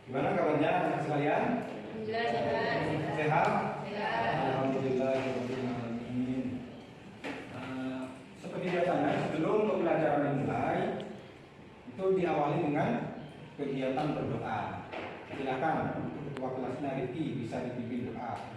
Gimana kabarnya anak sekalian? Alhamdulillah sehat. Sehat? Sehat. Alhamdulillah. Seperti biasanya sebelum pembelajaran dimulai itu diawali dengan kegiatan berdoa. Silakan ketua kelasnya Riki bisa dipimpin doa.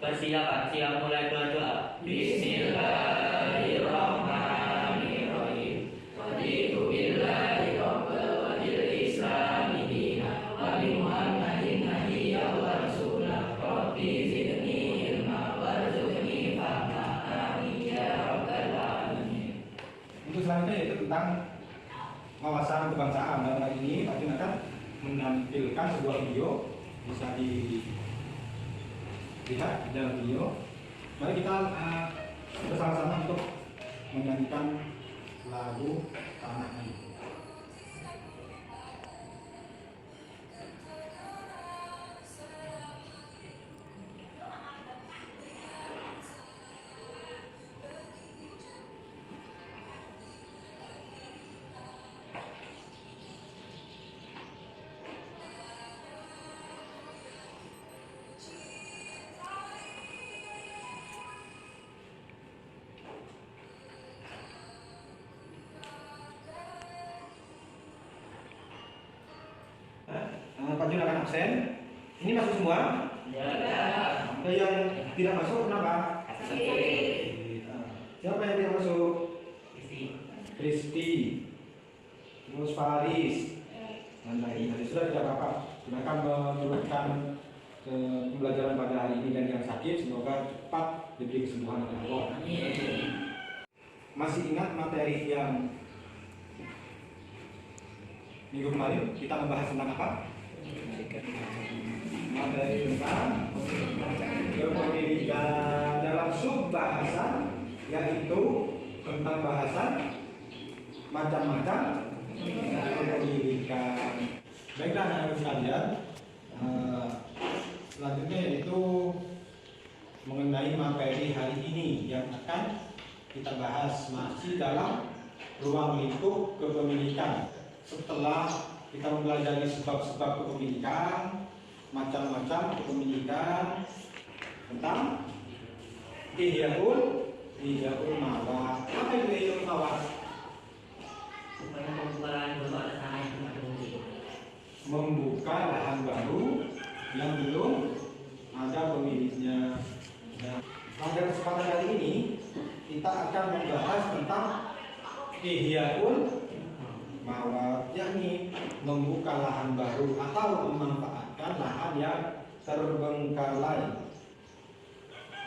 Persilapan siap mulai berdoa. Bismillahirrahmanirrahim. Raditu billahi rabbal wa bil islami dinan wa bi Muhammadin nabiyyan wa rasulah. Rabbi zidni ilma warzuqni fahma. Amin ya rabbal alamin. Untuk selanjutnya yaitu tentang wawasan kebangsaan. Dalam hal ini Pak Jun akan menampilkan sebuah video, bisa dilihat dalam video. Mari kita bersama-sama untuk menyanyikan lagu Tanah Air. Pak Jun akan absen. Ini masuk semua? Ya. Ada yang tidak masuk kenapa? Siapa yang tidak masuk? Kristi. Terus Faris. Nanti sudah tidak apa-apa. Silakan menurutkan pembelajaran pada hari ini, dan yang sakit semoga cepat diberi kesembuhan oleh Allah. Masih ingat materi yang minggu kemarin kita membahas tentang apa? Materi tentang kepemilikan dalam subbahasa, yaitu tentang bahasan macam-macam kepemilikan. Baiklah anak-anak sekalian, selanjutnya yaitu mengenai materi hari ini yang akan kita bahas, masih dalam ruang lingkup kepemilikan. Setelah kita mempelajari sebab-sebab kepemilikan, macam-macam kepemilikan, tentang ihyaul mawat. Apa itu ihyaul mawat? Supaya membuka lahan baru ada tanah yang tidak berfungsi. Membuka lahan baru yang belum ada pemiliknya. Nah, pada kesempatan kali ini kita akan membahas tentang ihyaul mawat, yakni membuka lahan baru atau memanfaatkan lahan yang terbengkalai.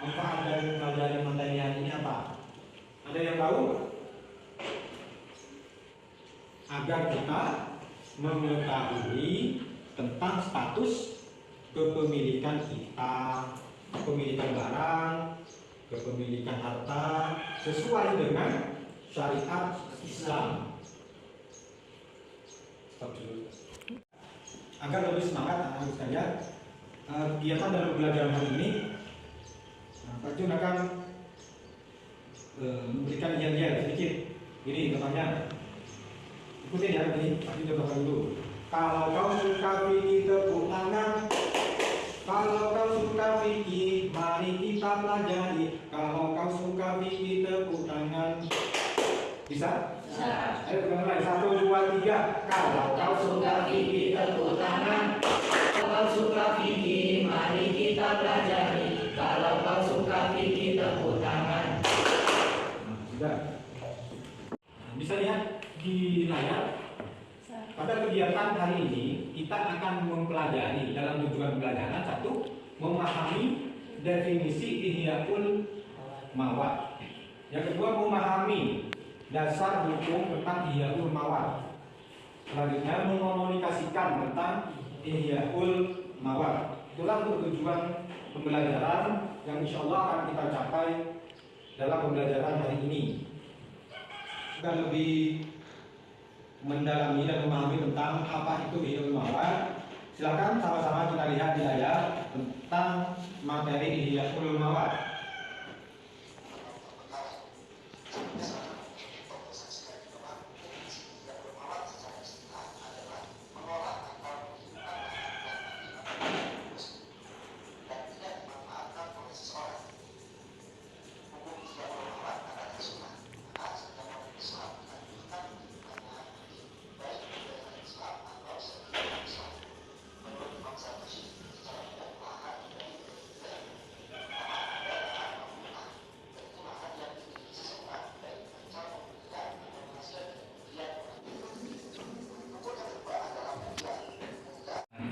Manfaat dari pelajaran materi hari ini apa? Ada yang tahu? Agar kita mengetahui tentang status kepemilikan kita, kepemilikan barang, kepemilikan harta sesuai dengan syariat Islam. Stop dulu. Agar lebih semangat anak-anak sekalian, kegiatan dalam pembelajaran hari ini, Pak Jun akan memberikan yel-yel sedikit. Ini contohnya, ikutin ya ini. Pak Jun contohkan dulu. Kalau kau suka fikih tepuk tangan. Kalau kau suka fikih, mari kita pelajari. Kalau kau suka fikih tepuk tangan. Bisa? Ayo kita mulai. 1, 2, 3. Kalau kau suka fikih tepuk tangan. Kalau kau suka fikih, mari kita pelajari. Kalau kau suka fikih, tepuk tangan. Sudah. Bisa lihat di layar. Pada kegiatan hari ini kita akan mempelajari dalam tujuan pembelajaran, 1, memahami definisi ihyaul mawat. Yang kedua, memahami dasar hukum tentang ihyaul mawat. Selanjutnya, mengkomunikasikan tentang ihyaul mawat. Itulah untuk tujuan pembelajaran yang insya Allah akan kita capai dalam pembelajaran hari ini. Agar lebih mendalami dan memahami tentang apa itu ihyaul mawat, silakan sama-sama kita lihat di layar tentang materi ihyaul mawat.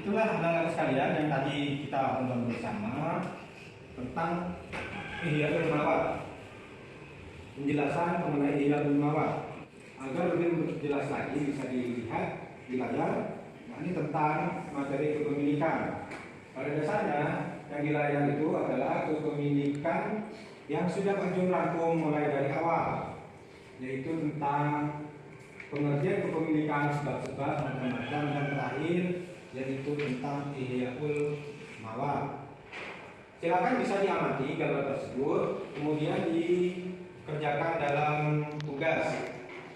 itulah anak-anak sekalian yang tadi kita tonton bersama tentang Ihyaul Mawat. Penjelasan mengenai Ihyaul Mawat. Agar lebih jelas lagi bisa dilihat di layar. Nah, ini tentang materi kepemilikan. Pada dasarnya yang di layar itu adalah kepemilikan yang sudah Pak Jun rangkum mulai dari awal, yaitu tentang pengertian kepemilikan, sebab-sebab, macam-macam, dan terakhir yaitu tentang Ihyaul Mawat. Silakan bisa diamati gambar tersebut, kemudian dikerjakan dalam tugas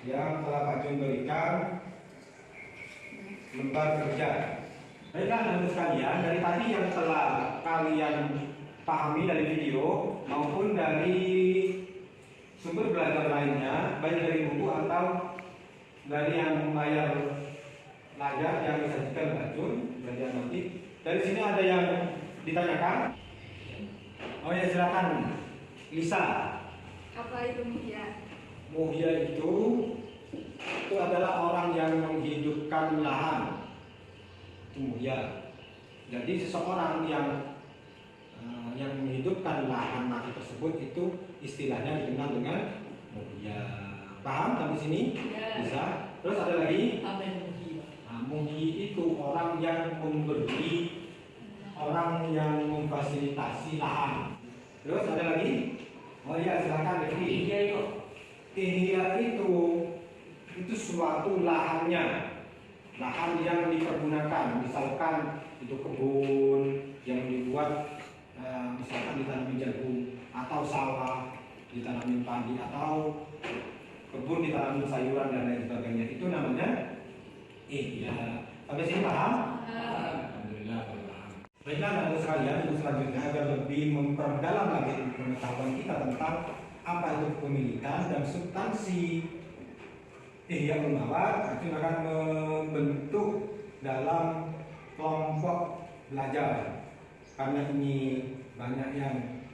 yang telah Pak Jun berikan lembar kerja. Baiklah teman-teman sekalian, dari tadi yang telah kalian pahami dari video maupun dari sumber belajar lainnya, baik dari buku atau dari yang layar yang disajikan Pak Jun, belajar nanti. Dari sini ada yang ditanyakan? Oh ya, silakan Lisa. Apa itu muhya? Muhya itu adalah orang yang menghidupkan lahan. Itu muhya. Jadi seseorang yang menghidupkan lahan mati tersebut itu istilahnya dikenal dengan muhya. Paham sampai sini? Ya. Bisa. Terus ada lagi? Apa yang muhyi? Muhyi itu orang yang memberi, orang yang memfasilitasi lahan. Terus ada lagi? Oh iya, silakan Devi. Ihya itu suatu lahannya, lahan yang dipergunakan, misalkan itu kebun yang dibuat, misalkan ditanami jagung atau sawah ditanami padi atau kebun ditanami sayuran dan lain sebagainya, itu namanya ihya. Sampai sini paham? Alhamdulillah paham. Baiklah teman-teman sekalian, untuk selanjutnya agar lebih memperdalam lagi pengetahuan kita tentang apa itu kepemilikan dan substansi Ihyaul Mawat, itu akan membentuk dalam kelompok belajar. Karena ini banyak yang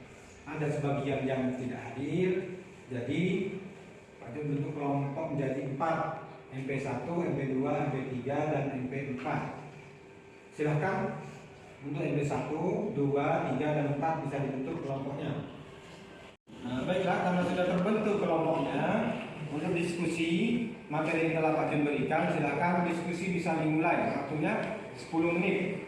ada sebagian yang tidak hadir, jadi Pak Jun bentuk kelompok menjadi 4, MP1, MP2, MP3, dan MP4. Silahkan untuk MP1, 2, 3, dan 4 bisa dibentuk kelompoknya. Nah, baiklah, karena sudah terbentuk kelompoknya, untuk diskusi materi yang telah Pak Jun berikan, silakan diskusi bisa dimulai. Waktunya 10 menit.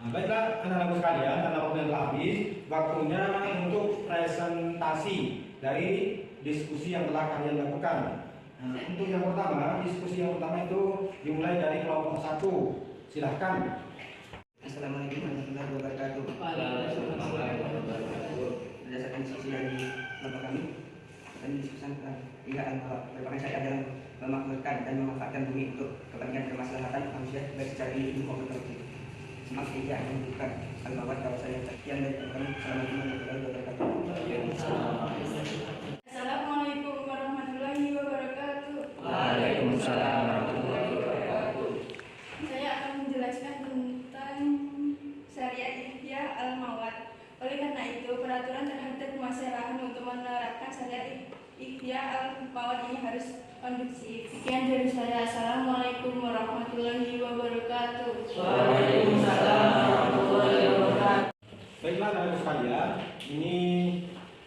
Nah, baiklah anak-anak sekalian, karena waktu yang telah habis, waktunya untuk presentasi dari diskusi yang telah kalian lakukan. Nah, untuk yang pertama, diskusi yang pertama itu dimulai dari kelompok 1. Silahkan. Assalamualaikum warahmatullahi wabarakatuh. Berdasarkan diskusi dari kelompok kami, kami diskusikan Ihyaul Mawat. Bagaimana saya dalam memakmurkan dan memanfaatkan bumi untuk kepentingan kemaslahatan manusia baik secara individu maupun kolektif. Semangat Ihya yang menunjukkan Al-Mawat kawasan yang sekian dari kami. Assalamualaikum warahmatullahi wabarakatuh. Assalamualaikum warahmatullahi wabarakatuh. Waalaikumsalam warahmatullahi wabarakatuh. Saya akan menjelaskan tentang syariat Ihyaul Mawat. Oleh karena itu, peraturan terhadap kemaslahatan untuk menerapkan syariat Ihyaul Mawat ini harus kondusif. Sekian dari saya. Assalamualaikum warahmatullahi wabarakatuh. Waalaikumsalam warahmatullahi wabarakatuh. Baiklah teman-teman sekalian, ini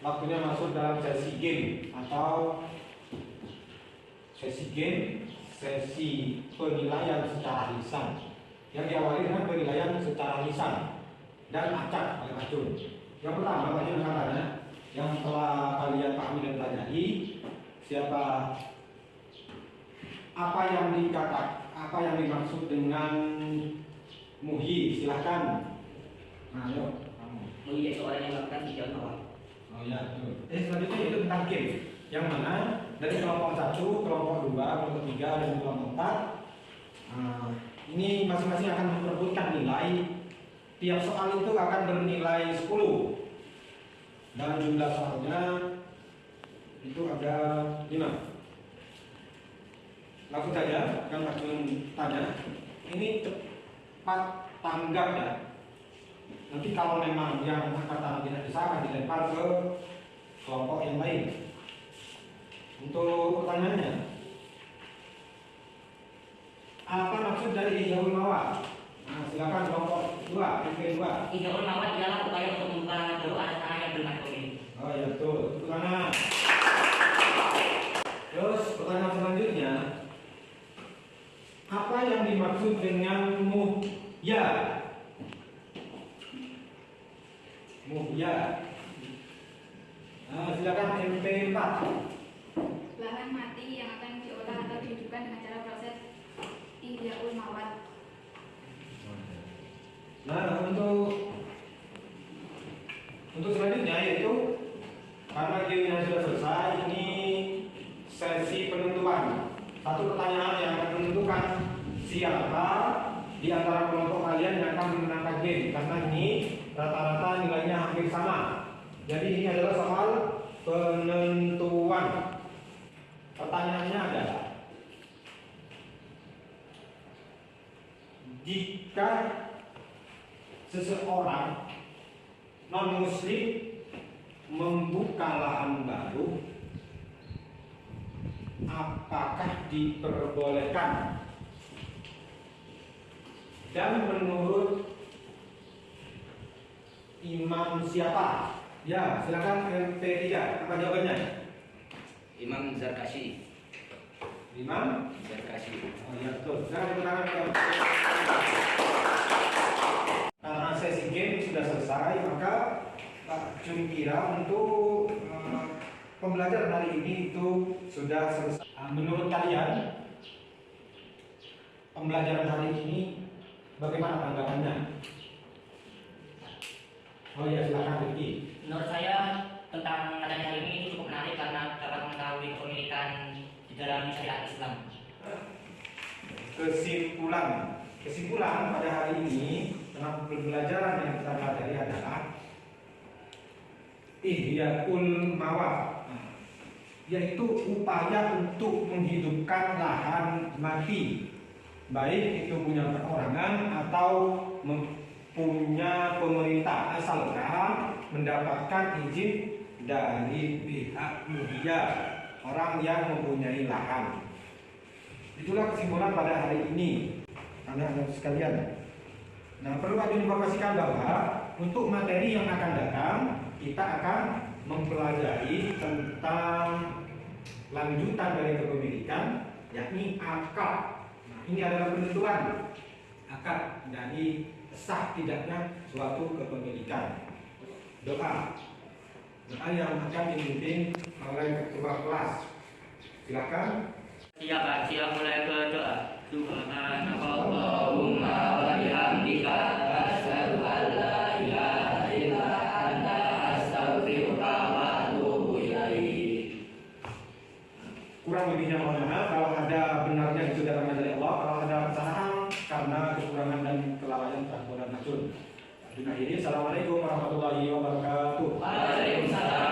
waktunya masuk dalam sesi game atau sesi penilaian secara lisan yang diawali dengan penilaian secara lisan dan acak oleh Pak Jun. Yang pertama, Pak Jun akan tanya yang telah kalian pahami dan pelajari, apa yang dimaksud dengan muhyi? Silahkan. Nah, ayo. Muhyi seorang yang melakukan Ihyaul Mawat. Oh ya, betul. Selanjutnya itu tentang game, yang mana dari kelompok 1, kelompok 2, kelompok 3, dan kelompok 4 ini masing-masing akan memperebutkan nilai 3 tiap soal itu akan bernilai 10 dan jumlah soalnya itu ada 5. Langsung saja, kan langsung tanya. Ini cepat tanggap ya. Nanti kalau memang yang kata tidak bisa akan dilempar ke kelompok yang lain. Untuk pertanyaannya, apa maksud dari Ihyaul Mawad? Nah, silakan kelompok 2, MP2. Ihyaul Mawad ialah upaya untuk membuka doa tanah yang bermakna ini. Oh ya betul, itu karena. Terus pertanyaan selanjutnya, apa yang dimaksud dengan muhya? Muhya. Nah, silakan MP4. Lahan mati yang akan diolah atau dihidupkan dengan cara proses Ihyaul Mawad. Nah, untuk selanjutnya yaitu karena gamenya sudah selesai, ini sesi penentuan. Satu pertanyaan yang akan menentukan siapa di antara kelompok kalian yang akan memenangkan game, karena ini rata-rata nilainya hampir sama. Jadi ini adalah soal penentuan. Pertanyaannya adalah, jika seseorang non-muslim membuka lahan baru, apakah diperbolehkan? Dan menurut imam siapa? Ya, silakan MP3. Apa jawabannya? Imam Zarkashi. Imam Zarkashi. Oh ya betul. Silakan tangan ke. Karena sesi game sudah selesai, maka Pak Jun kira untuk pembelajaran hari ini itu sudah selesai. Menurut kalian, pembelajaran hari ini bagaimana tanggapannya? Oh ya, silakan Ricky. Menurut saya tentang adanya hal ini cukup menarik karena dapat mengetahui kepemilikan di dalam syariat Islam. Kesimpulan pada hari ini tentang pembelajaran yang kita pelajari adalah Ihyaul Mawad, yaitu upaya untuk menghidupkan lahan mati, baik itu punya perorangan atau punya pemerintah, asalkan mendapatkan izin dari pihak muhya, orang yang mempunyai lahan. Itulah kesimpulan pada hari ini, anak-anak sekalian. Nah, perlu diinformasikan bahwa untuk materi yang akan datang, kita akan mempelajari tentang lanjutan dari kepemilikan, yakni akad. Nah, ini adalah penentuan akad dari sah tidaknya suatu kepemilikan. Doa yang akan dipimpin oleh ketua kelas. Silakan. Siap mulai ke doa. Subhanakallahumma wa bihamdika asyhadu an la ilaha illa anta astaghfiruka wa atubu ilaik. Kurang lebihnya mohon maaf. Kalau ada benarnya itu dari Allah, kalau ada kesalahan karena kekurangan dan kelalaian Assalamualaikum warahmatullahi wabarakatuh. Waalaikumsalam.